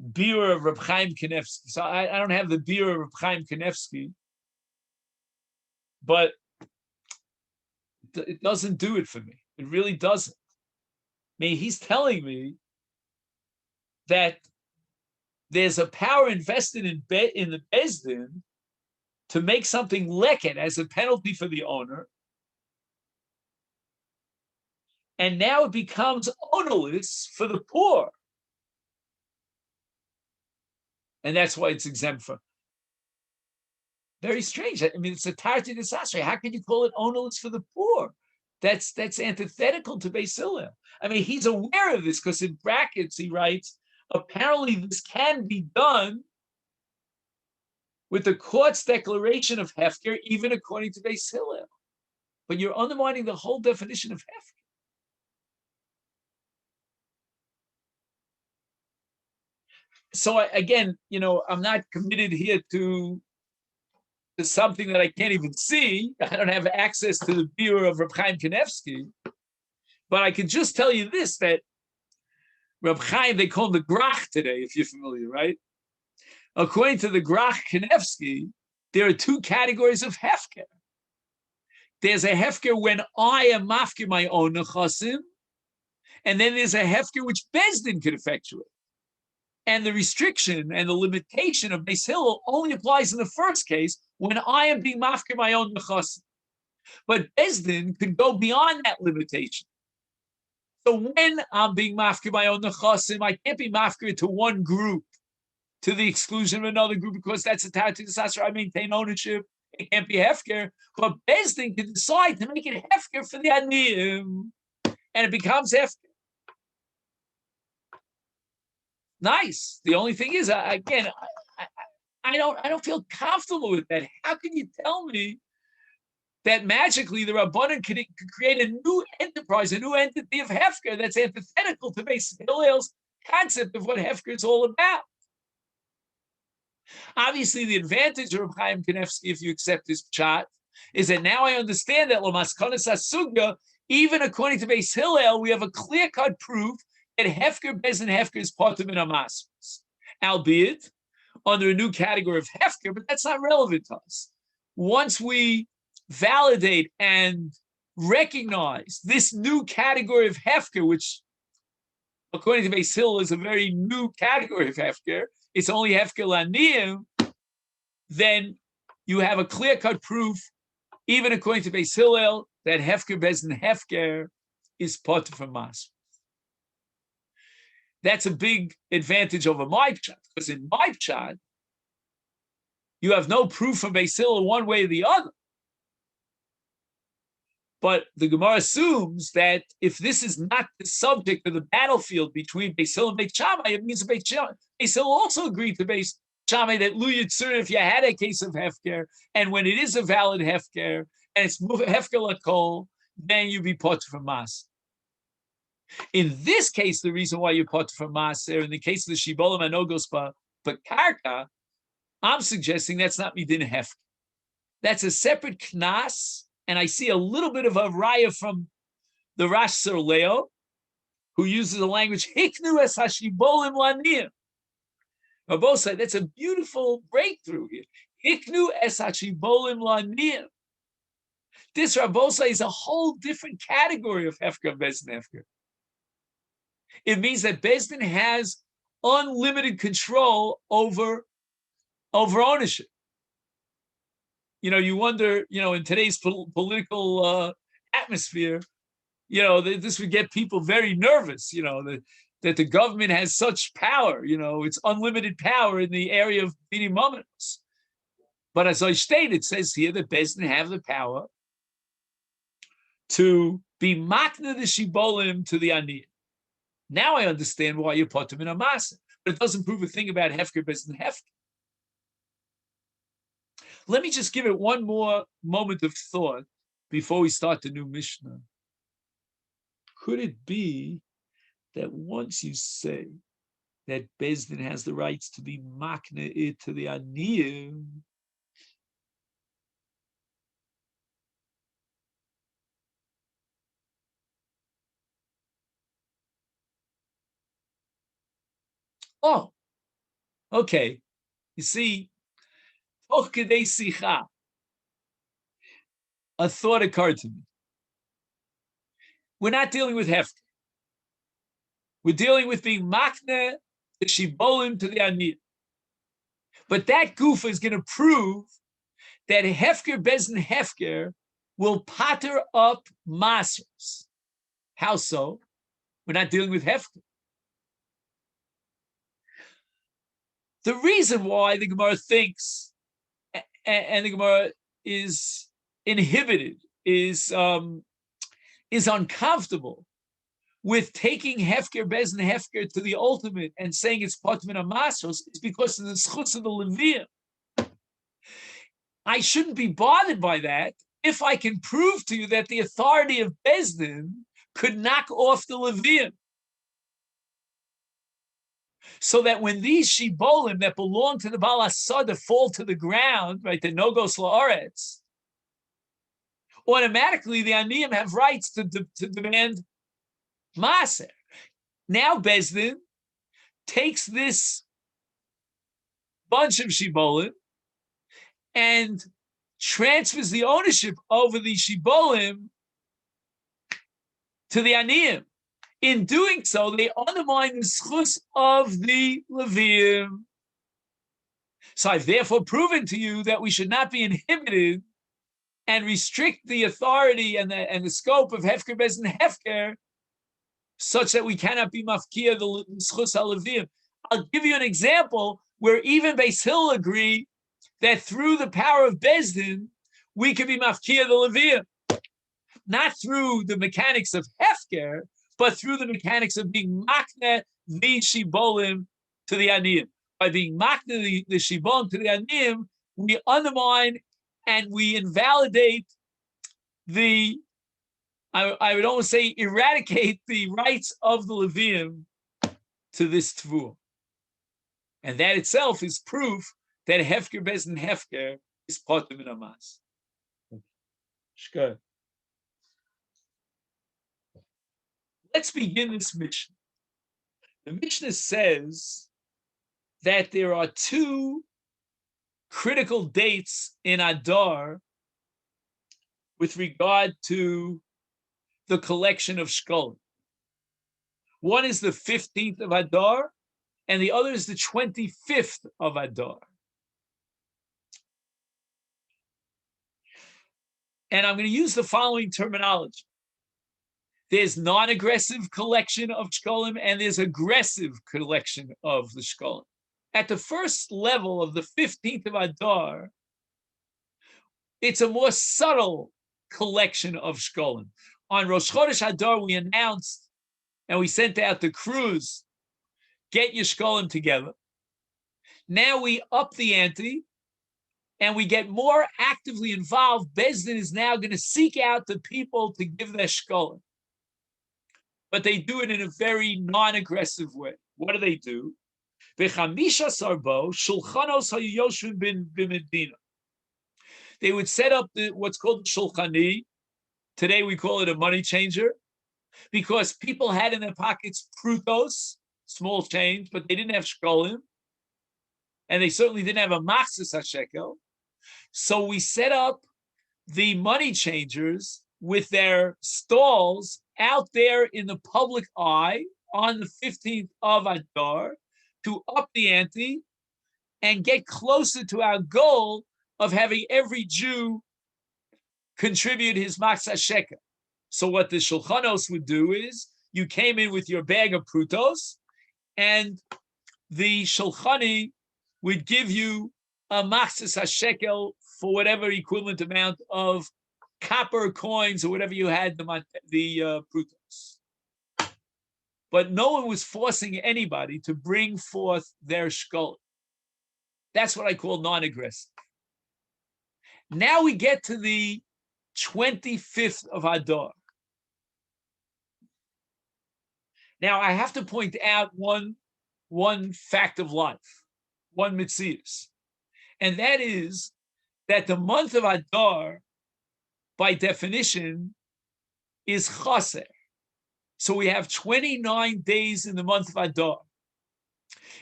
Biur of Reb Chaim Kanevsky. So I don't have the Biur of Reb Chaim Kanevsky, but it doesn't do it for me. It really doesn't. I mean, he's telling me that there's a power invested in the Beis Din to make something leket as a penalty for the owner, and now it becomes ownerless for the poor. And that's why it's exempt from. Very strange. I mean, it's a tarti desastre. How can you call it ownerless for the poor? That's antithetical to Beis Hillel. I mean, he's aware of this because in brackets he writes, apparently this can be done with the court's declaration of hefker, even according to Beis Hillel. But you're undermining the whole definition of hefker. So again, I'm not committed here to something that I can't even see. I don't have access to the Biur of Reb Chaim Kanevsky, but I can just tell you this, that Reb Chaim, they call him the Grach today, if you're familiar, right? According to the Grach Kanevsky, there are two categories of hefker. There's a hefker when I am mafker my own nechasim, and then there's a hefker which Beis Din could effectuate. And the restriction and the limitation of Beis Hillel only applies in the first case when I am being mafker my own nechasim. But Beis Din could go beyond that limitation. So when I'm being mafker my own nechasim, I can't be mafker to one group to the exclusion of another group because that's a tarti desastre. I maintain ownership. It can't be hefker. But Beis Din can decide to make it hefker for the aniyim, and it becomes hefker. Nice. The only thing is, again, I don't feel comfortable with that. How can you tell me that magically the Rabbanan could create a new enterprise, a new entity of hefker that's antithetical to Beis Hillel's concept of what hefker is all about? Obviously, the advantage of Reb Chaim Kanevsky, if you accept this pshat, is that now I understand that L'maskonas HaSugya, even according to Beis Hillel, we have a clear-cut proof that hefker, Beis Din hefker is part of Minamasros, albeit under a new category of hefker, but that's not relevant to us. Once we validate and recognize this new category of hefker, which according to Beis Hillel is a very new category of hefker, it's only hefker laniyim, then you have a clear-cut proof, even according to Beis Hillel, that hefker, Beis Din hefker is part of Masechet. That's a big advantage over my pshat, because in my pshat, you have no proof from Beis Hillel one way or the other. But the Gemara assumes that if this is not the subject of the battlefield between Beis Hillel and Beit Shammai, it means Beis Hillel also agreed to Beis Shammai that Lu Yitzur, if you had a case of hefker, and when it is a valid hefker, and it's hefker lakol, then you be part from Mas. In this case, the reason why you're part from Maser, in the case of the Shibolim Anogos Bakarka, I'm suggesting that's not Midin Hefker. That's a separate Knas, and I see a little bit of a raya from the Rash Sir Leo, who uses the language Hiknu es Hashibolim Laniyim. Rabosa, that's a beautiful breakthrough here. Hiknu es Hashibolim Laniyim. This Rabosa is a whole different category of Hefker, Beis Din Hefker. It means that Beis Din has unlimited control over ownership. You wonder, in today's political atmosphere, this would get people very nervous, that the government has such power, it's unlimited power in the area of Bini Mominos. But as I stated, it says here that Beis Din have the power to be makna the shibolim to the aniyim. Now I understand why you put them in a masa, but it doesn't prove a thing about hefker Beis Din hefker. Let me just give it one more moment of thought before we start the new Mishnah. Could it be that once you say that Beis Din has the rights to be makna it to the aniyim, oh, okay. You see, a thought occurred to me. We're not dealing with hefker. We're dealing with being makne the shibolim to the aniyim. But that goofa is going to prove that hefker Beis Din hefker will patter up masers. How so? We're not dealing with hefker. The reason why the Gemara thinks, and the Gemara is inhibited, is uncomfortable with taking hefker Beis Din hefker to the ultimate and saying it's part of a masos, is because of the schutz of the Levium. I shouldn't be bothered by that if I can prove to you that the authority of Beis Din could knock off the Levium. So that when these shibolim that belong to the Baal Asada fall to the ground, right, the Nogos La'aretz, automatically the Aniyim have rights to demand Maser. Now Beis Din takes this bunch of shibolim and transfers the ownership over the shibolim to the Aniyim. In doing so, they undermine the schus of the Levium. So I've therefore proven to you that we should not be inhibited and restrict the authority and the scope of hefker Beis Din hefker, such that we cannot be mafkia the schus ha-Levium. I'll give you an example where even Beis Hillel agree that through the power of Beis Din, we can be mafkia the Levium. Not through the mechanics of hefker, but through the mechanics of being makne the shibolim to the aniyim. By being makne the shibolim to the aniyim, we undermine and we invalidate I would almost say eradicate the rights of the Levium to this tvuah. And that itself is proof that hefker Beis Din hefker is potem min hamas. Shkar. Let's begin this Mishnah. The Mishnah says that there are two critical dates in Adar with regard to the collection of shkolim. One is the 15th of Adar, and the other is the 25th of Adar. And I'm going to use the following terminology. There's non-aggressive collection of shkolim, and there's aggressive collection of the shkolim. At the first level of the 15th of Adar, it's a more subtle collection of shkolim. On Rosh Chodesh Adar, we announced and we sent out the crews, get your shkolim together. Now we up the ante and we get more actively involved. Beis Din is now going to seek out the people to give their shkolim. But they do it in a very non-aggressive way. What do? They would set up what's called the shulchani. Today we call it a money changer, because people had in their pockets prutos, small change, but they didn't have shkolim, and they certainly didn't have a machzis hashekel. So we set up the money changers with their stalls out there in the public eye, on the 15th of Adar to up the ante and get closer to our goal of having every Jew contribute his Masechet Shekalim. So what the Shulchanos would do is you came in with your bag of prutos, and the Shulchani would give you a Masechet Shekel for whatever equivalent amount of copper coins or whatever you had the prutos. But no one was forcing anybody to bring forth their shkolim. That's what I call non-aggressive. Now we get to the 25th of Adar. Now I have to point out one fact of life, one mitzias, and that is that the month of Adar, by definition, is chaser. So we have 29 days in the month of Adar.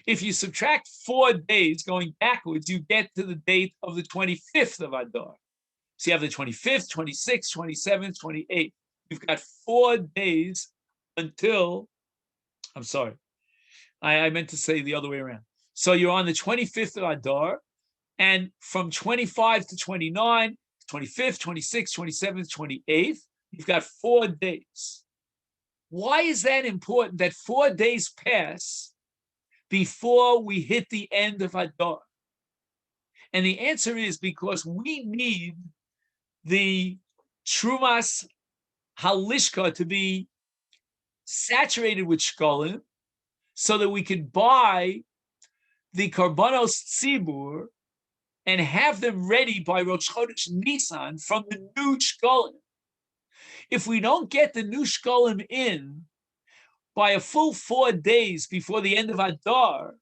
If you subtract 4 days going backwards, you get to the date of the 25th of Adar. So you have the 25th, 26th, 27th, 28th. You've got 4 days until, I'm sorry, I meant to say the other way around. So you're on the 25th of Adar, and from 25 to 29, 25th, 26th, 27th, 28th, you've got 4 days. Why is that important that 4 days pass before we hit the end of Adar? And the answer is because we need the Trumas Halishka to be saturated with shkolim so that we could buy the Karbanos Tzibur and have them ready by Rosh Chodesh Nisan from the new shkolim. If we don't get the new shkolim in by a full 4 days before the end of Adar,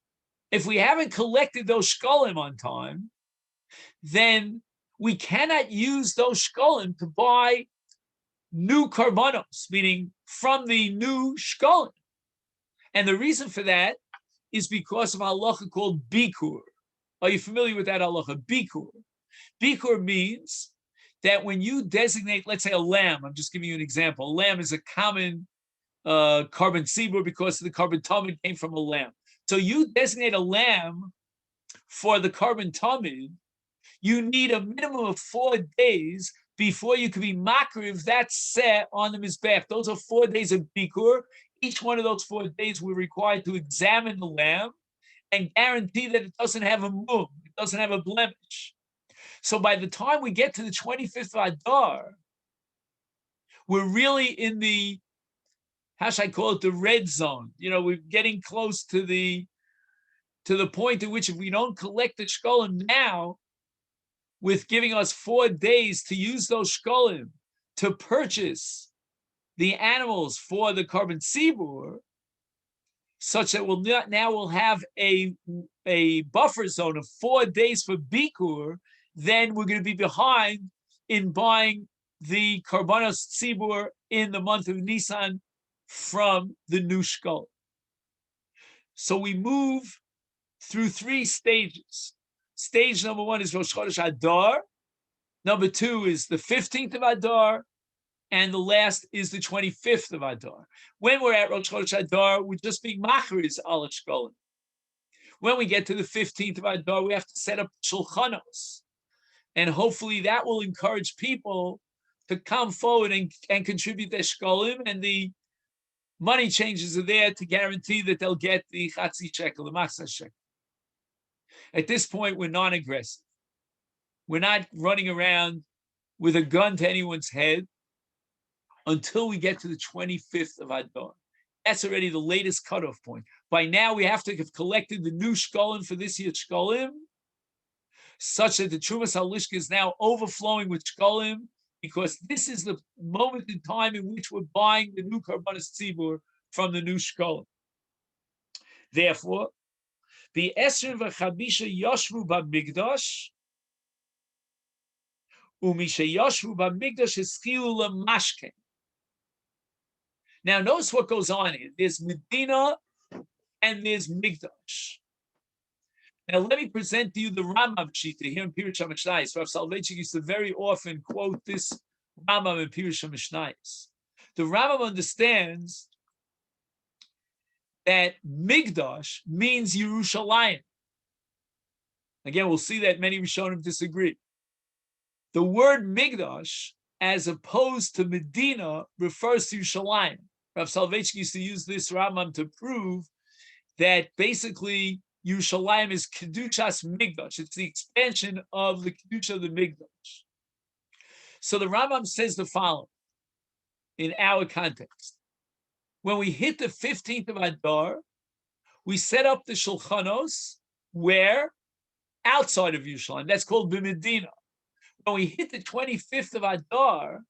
if we haven't collected those shkolim on time, then we cannot use those shkolim to buy new karbanos, meaning from the new shkolim. And the reason for that is because of a halacha called bikur. Are you familiar with that halacha? Bikur. Bikur means that when you designate, let's say, a lamb, I'm just giving you an example. A lamb is a common carbon tzibur because the carbon tamid came from a lamb. So you designate a lamb for the carbon tamid, you need a minimum of 4 days before you can be makriv that set on the mizbech. Those are 4 days of bikur. Each one of those 4 days we're required to examine the lamb and guarantee that it doesn't have a mum, it doesn't have a blemish. So by the time we get to the 25th of Adar, we're really in the, how should I call it, the red zone. You know, we're getting close to the point at which if we don't collect the shkolim now, with giving us 4 days to use those shkolim to purchase the animals for the carbon tzibur, such that we'll have a buffer zone of 4 days for bikur, then we're going to be behind in buying the karbanos tzibur in the month of Nisan from the new shkol. So we move through 3 stages. Stage number 1 is Rosh Chodesh Adar. Number 2 is the 15th of Adar. And the last is the 25th of Adar. When we're at Rosh Chodesh Adar, we're just being machriz al shkolim. When we get to the 15th of Adar, we have to set up shulchanos. And hopefully that will encourage people to come forward and contribute their shkolim, and the money changers are there to guarantee that they'll get the chatzi shekel, the masechet shekel. At this point, we're non-aggressive. We're not running around with a gun to anyone's head until we get to the 25th of Adar. That's already the latest cutoff point. By now, we have to have collected the new shkolim for this year's shkolim, such that the Trumas Halishka is now overflowing with shkolim, because this is the moment in time in which we're buying the new karbanos tzibur from the new shkolim. Therefore, the Esrim v'Chabisha Yoshvu b'Migdash, u'misha Yoshvu b'Migdash eschilu l'mashken. Now, notice what goes on here. There's Medina and there's Migdash. Now, let me present to you the Rambam Shita here in Pirush HaMishnayos. Rav Soloveitchik used to very often quote this Rambam in Pirush HaMishnayos. The Rambam understands that Migdash means Yerushalayim. Again, we'll see that many Rishonim disagree. The word Migdash, as opposed to Medina, refers to Yerushalayim. Rav Soloveitchik used to use this Rambam to prove that basically Yerushalayim is Kedushas Migdash. It's the expansion of the Kedusha of the Migdash. So the Rambam says the following in our context. When we hit the 15th of Adar, we set up the Shulchanos where? Outside of Yerushalayim. That's called B'Medina. When we hit the 25th of Adar,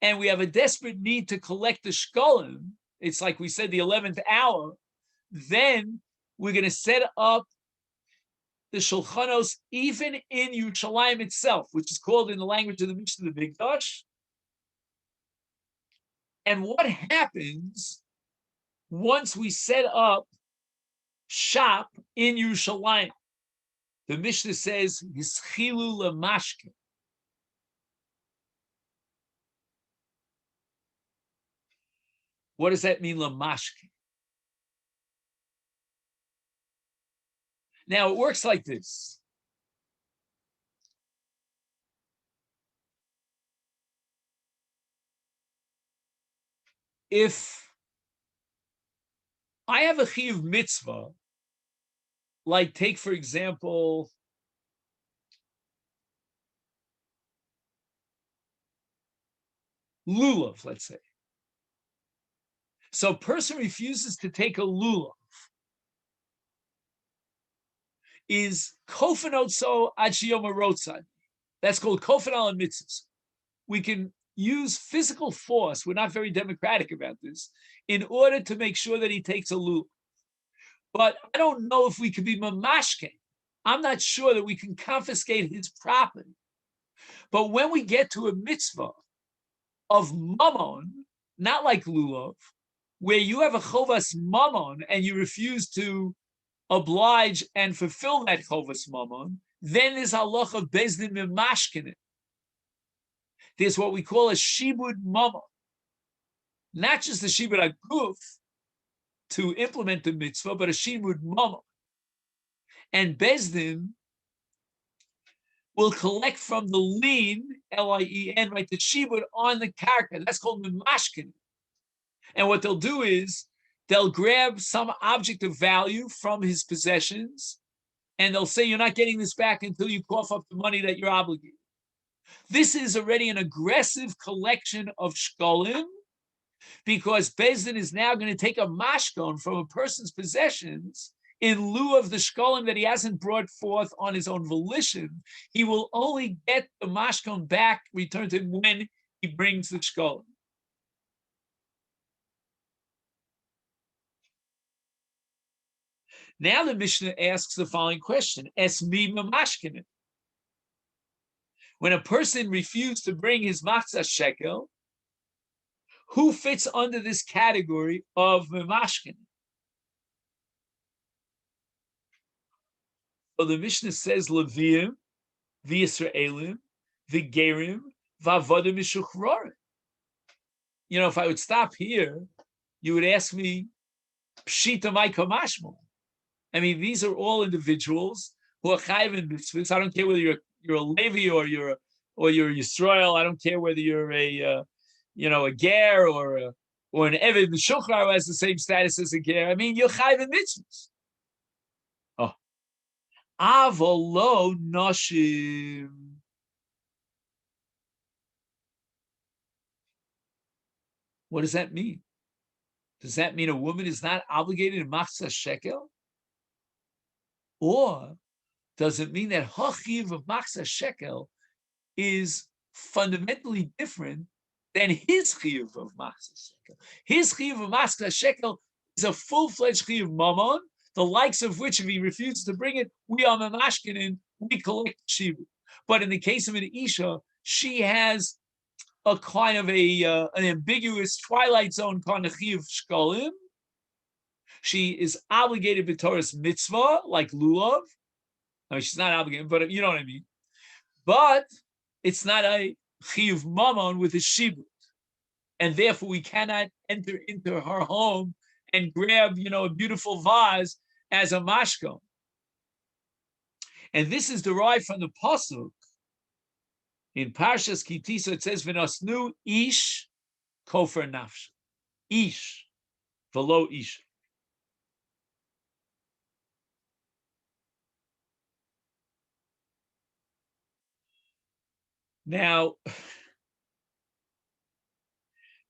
and we have a desperate need to collect the Shekalim, it's like we said, the 11th hour, then we're going to set up the Shulchanos even in Yerushalayim itself, which is called in the language of the Mishnah the Mikdash. And what happens once we set up shop in Yerushalayim? The Mishnah says, Yischilu lemashke. What does that mean, lemashke? Now, it works like this. If I have a chiyuv mitzvah, like take, for example, lulav, let's say. So a person refuses to take a lulav, is kofanotso ad sheyom harotzad. That's called kofan al mitzvahs. We can use physical force, we're not very democratic about this, in order to make sure that he takes a lulav. But I don't know if we could be mamashke. I'm not sure that we can confiscate his property. But when we get to a mitzvah of mammon, not like lulav, where you have a chovas mammon and you refuse to oblige and fulfill that chovas mammon, then there's halach of bezdin memashkenet. There's what we call a shibud mammon, not just the shibud aguf to implement the mitzvah, but a shibud mammon. And bezdin will collect from the lien, L-I-E-N, right, the shibud on the karka. That's called memashkenet. And what they'll do is they'll grab some object of value from his possessions, and they'll say, you're not getting this back until you cough up the money that you're obligated. This is already an aggressive collection of shkolim, because Bezdin is now going to take a mashkon from a person's possessions in lieu of the shkolim that he hasn't brought forth on his own volition. He will only get the mashkon back, returned to him, when he brings the shkolim. Now the Mishnah asks the following question: Es mi mamashkenet. When a person refused to bring his matzah shekel, who fits under this category of mamashkenet? So the Mishnah says Leviim, v'Yisraelim, v'Gerim, v'Avodim mishuchrorim. You know, if I would stop here, you would ask me, Pshita mai kamashmo. I mean, these are all individuals who are chayiv in mitzvahs. I don't care whether you're a Levi or you're Yisrael. I don't care whether you're a ger or an Eved Meshuchrar who has the same status as a ger. I mean, you're chayiv in mitzvahs. Oh, avolo noshim. What does that mean? Does that mean a woman is not obligated in machzah shekel? Or does it mean that hachiv of machzah shekel is fundamentally different than his chiyuv of machzah shekel? His chiyuv of machzah shekel is a full-fledged chiyuv mammon, the likes of which, if he refuses to bring it, we are mamashkenin, we collect shivu. But in the case of an isha, she has a kind of an ambiguous twilight zone kind of chiyuv shkolim. She is obligated b'Torah's mitzvah, like lulav. I mean, she's not obligated, but you know what I mean. But it's not a chiyuv mammon with a shibud, and therefore we cannot enter into her home and grab, a beautiful vase as a mashkon. And this is derived from the pasuk in Parshas Kitisa. It says, "V'nosnu ish kofer nafsh." Ish, v'lo ish. Now,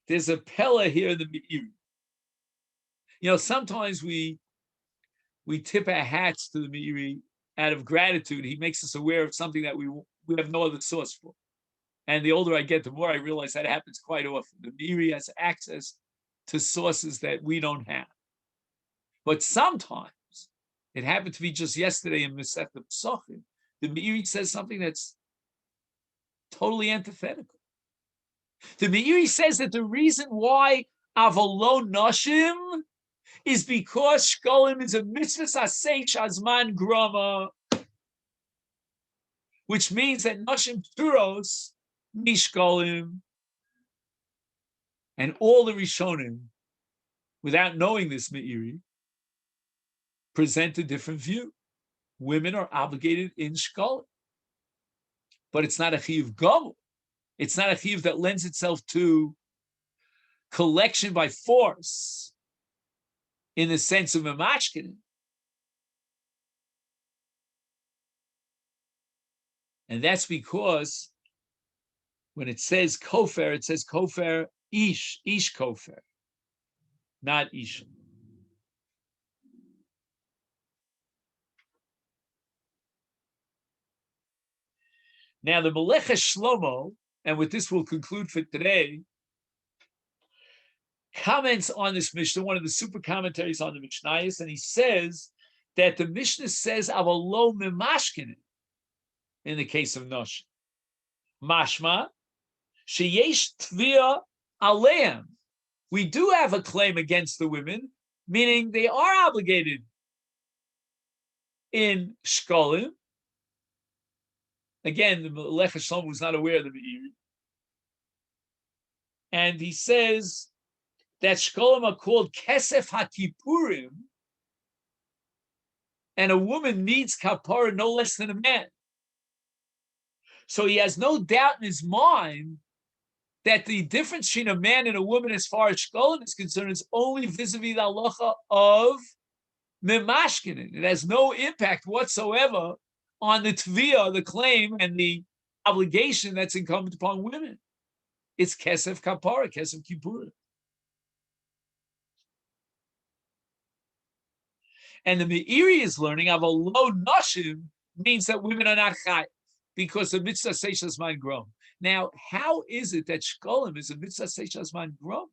there's a pella here in the Meiri. Sometimes we tip our hats to the Meiri out of gratitude. He makes us aware of something that we have no other source for. And the older I get, the more I realize that happens quite often. The Meiri has access to sources that we don't have. But sometimes, it happened to be just yesterday in Masechet Shekalim, the Meiri says something that's totally antithetical. The Meiri says that the reason why Avalo Noshim is because Shekalim is a mitzvah asay shazman grama, which means that Noshim Turos Mishkalim, and all the Rishonim, without knowing this Meiri, present a different view. Women are obligated in Shekalim, but it's not a chiyuv gomel. It's not a chiyuv that lends itself to collection by force in the sense of mamashkin. And that's because when it says kofer, it says kofer ish kofer, not ish. Now the Masechet Shlomo, and with this we'll conclude for today, comments on this Mishnah, one of the super commentaries on the Mishnayos, and he says that the Mishnah says avalo memashkin in the case of Nosh. Mashma, sheyesh tvia aleim. We do have a claim against the women, meaning they are obligated in Shekalim. Again, the Masechet Shlomo was not aware of the Meiri. And he says that Shekalim are called Kesef HaKippurim, and a woman needs kapara no less than a man. So he has no doubt in his mind that the difference between a man and a woman as far as Shekalim is concerned is only vis-a-vis the halacha of Memashkinin. It has no impact whatsoever on the tviyah, the claim, and the obligation that's incumbent upon women. It's Kesef Kapara, Kesef Kippurim. And the Meiri is learning of a low nashim means that women are not chai because the mitzvah seishas man grom. Now, how is it that Shekalim is a mitzvah seishas man grom?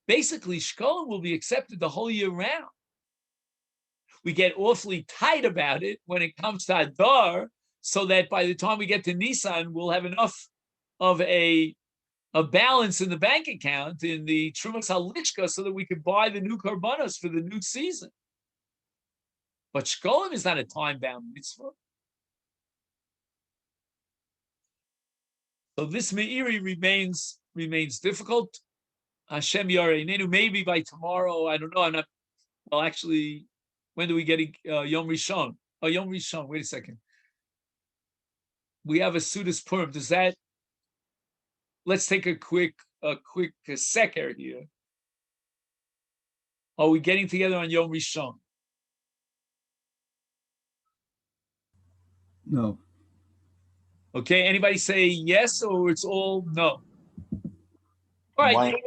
Basically, Shekalim will be accepted the whole year round. We get awfully tight about it when it comes to Adar, so that by the time we get to Nisan, we'll have enough of a balance in the bank account in the Trumas Halishka so that we could buy the new karbanos for the new season. But Shekalim is not a time-bound mitzvah. So this Meiri remains difficult. Hashem Yareinenu, maybe by tomorrow, I don't know. I'm not. Well, actually, when do we get Yom Rishon? Oh, Yom Rishon. Wait a second. We have a Sudas Purim. Does that? Let's take a quick seker here. Are we getting together on Yom Rishon? No. Okay. Anybody say yes, or it's all no? All right. Why, you know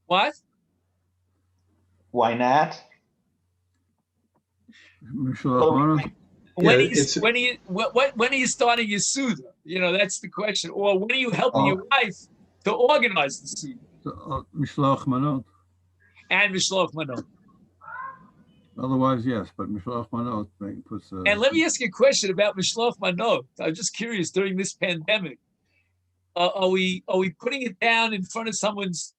what? why not? When are you starting your Suda? That's the question. Or when are you helping your wife to organize the Suda? Mishloach Manot. And Mishloach Manot. Otherwise, yes, but Mishloach Manot puts. And let me ask you a question about Mishloach Manot. I'm just curious. During this pandemic, are we putting it down in front of someone's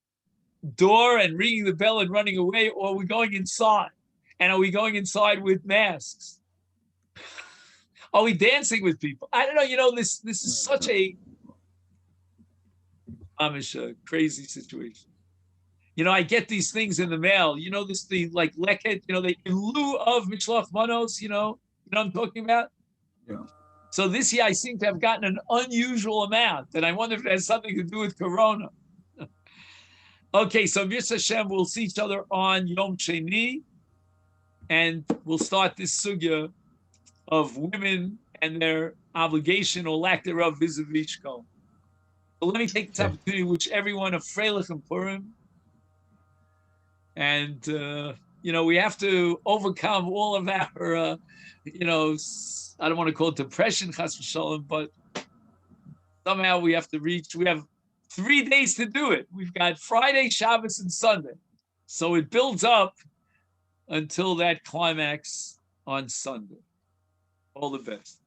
door and ringing the bell and running away, or are we going inside? And are we going inside with masks? Are we dancing with people? I don't know. This is such a Amish crazy situation. I get these things in the mail. This thing like leket. They in lieu of mishloach manos. What I'm talking about. Yeah. So this year I seem to have gotten an unusual amount, and I wonder if it has something to do with Corona. Okay, so Mirza Hashem, we'll see each other on Yom Sheni, and we'll start this sugya of women and their obligation or lack thereof vis-a-vis Shkol. So let me take this opportunity, which everyone of Freilich and Purim, and we have to overcome all of our, I don't want to call it depression, chas v'shalom, but somehow we have to reach. We have 3 days to do it. We've got Friday, Shabbos, and Sunday, so it builds up until that climax on Sunday. All the best.